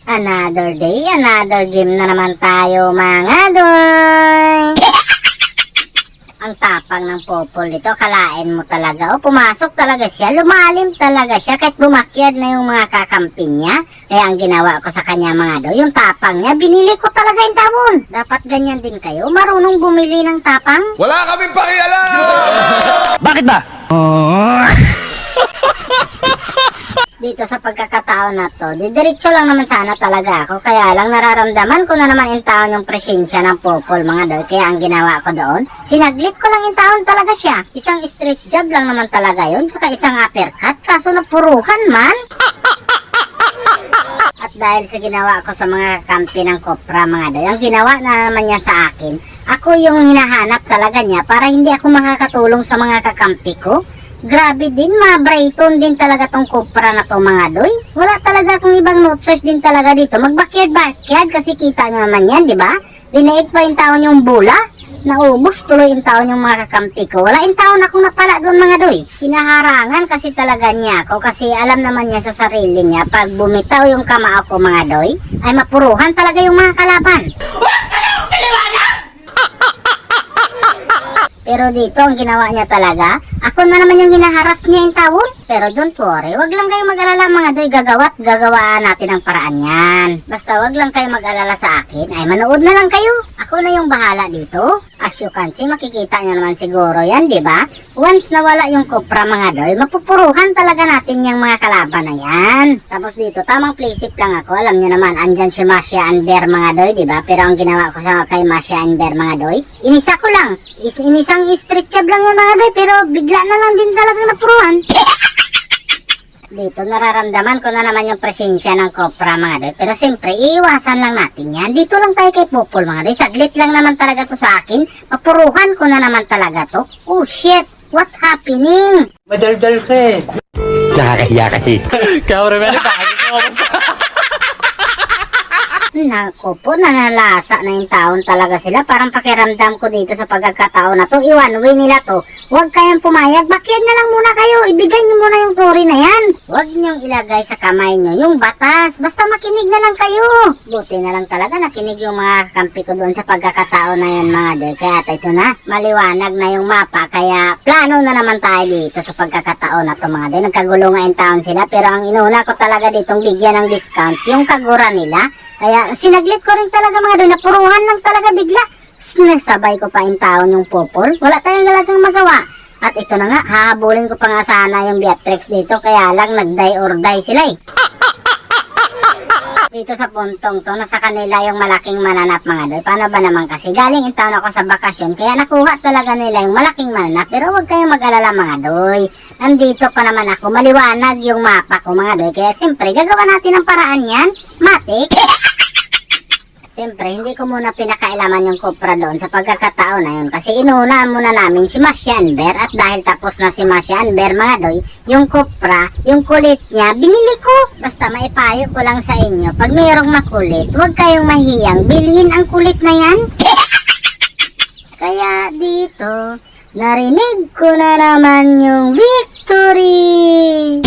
Another day, another game na naman tayo mga doy. Ang tapang ng Popol dito, kalain mo talaga. O pumasok talaga siya, lumalim talaga siya kahit bumakyard na yung mga kakampi niya. Kaya ang ginawa ko sa kanya mga doy, yung tapang niya, binili ko talaga yung tabon. Dapat ganyan din kayo, marunong bumili ng tapang. Wala kaming pakialam! Bakit ba? Dito sa pagkakataon na to, didiretso lang naman sana talaga ako. Kaya lang nararamdaman ko na naman in taon yung presensya ng Popol mga doy. Kaya ang ginawa ko doon, sinaglit ko lang in taon talaga siya. Isang straight jab lang naman talaga yun, saka isang uppercut, kaso napuruhan man. At dahil sa ginawa ko sa mga kampi ng Kopra mga doy, ang ginawa na naman niya sa akin, ako yung hinahanap talaga niya para hindi ako makakatulong sa mga kakampi ko. Grabe din, ma-Brighton din talaga tong Kopra na to mga doy. Wala talaga akong ibang no choice din talaga dito. Mag-backyard kasi kita nyo naman yan, di ba? Dinaig pa yung taon yung bula. Naubos tuloy yung taon yung mga kakampi ko. Wala yung taon akong napala doon mga doy. Hinaharangan kasi talaga niya ako kasi alam naman niya sa sarili niya pag bumitaw yung kamao ko mga doy, ay mapuruhan talaga yung mga kalaban. Pero dito ang ginawa niya talaga, ako na naman yung hinaharas niya yung tawon. Pero don't worry, wag lang kayo mag-alala mga doy, gagawaan natin ang paraan yan. Basta wag lang kayo mag-alala sa akin, ay manood na lang kayo. Ako na yung bahala dito. As you can see, makikita nyo naman siguro yan, di ba? Once nawala yung Kopra mga doy, mapupuruhan talaga natin yung mga kalaban na yan. Tapos dito, tamang playsip lang ako. Alam nyo naman, andyan si Masya and Bear mga doy, di ba? Pero ang ginawa ko sa kay Masya and Bear mga doy, inisa ko lang. Inisang street jab lang yung mga doy, pero bigla na lang din talagang napuruhan. Dito nararamdaman ko na naman yung presensya ng Kopra mga doy. Pero siyempre, iiwasan lang natin yan. Dito lang tayo kay Popol mga doy. Saglit lang naman talaga to sa akin. Mapuruhan ko na naman talaga to. Oh shit! What happening? Madaldal ka eh. Nakakahiya kasi. Cameraman, bakit mo basta? Naku po, nanalasa na yung taon talaga sila. Parang pakiramdam ko dito sa pagkakataon na to. Iwan, way nila to. Huwag kayong pumayag. Backyard na lang muna kayo. Ibigay nyo muna yung turi na yan. Huwag nyong ilagay sa kamay nyo yung batas. Basta makinig na lang kayo. Buti na lang talaga nakinig yung mga kampi ko doon sa pagkakataon na yun mga doy. Kaya ito na, maliwanag na yung mapa. Kaya plano na naman tayo dito sa pagkakataon na to mga doy. Nagkagulo nga yung taon sila. Pero ang inuna ko talaga ditong bigyan ng discount yung kagura nila. Kaya sinaglit ko rin talaga mga doy, napuruhan lang talaga bigla. Sabay ko pa in taon yung Popol. Wala tayong talagang magawa. At ito na nga, hahabulin ko pa nga sana yung Beatrix dito. Kaya lang nag-die or die sila eh. Dito sa puntong to, nasa kanila yung malaking mananap mga doy. Paano ba naman kasi? Galing in town ako sa bakasyon. Kaya nakuha talaga nila yung malaking mananap. Pero huwag kayong mag-alala mga doy. Nandito pa naman ako. Maliwanag yung mapa ko mga doy. Kaya siyempre, gagawa natin ang paraan yan. Matik. Siyempre, hindi ko muna pinakailaman yung Kopra doon sa pagkakataon na yun. Kasi inuna muna namin si Masya and Bear. At dahil tapos na si Masya and Bear mga doy, yung Kopra, yung kulit niya, binili ko. Basta maipayo ko lang sa inyo. Pag mayroong makulit, huwag kayong mahiyang bilhin ang kulit na yan. Kaya dito, narinig ko na naman yung victory.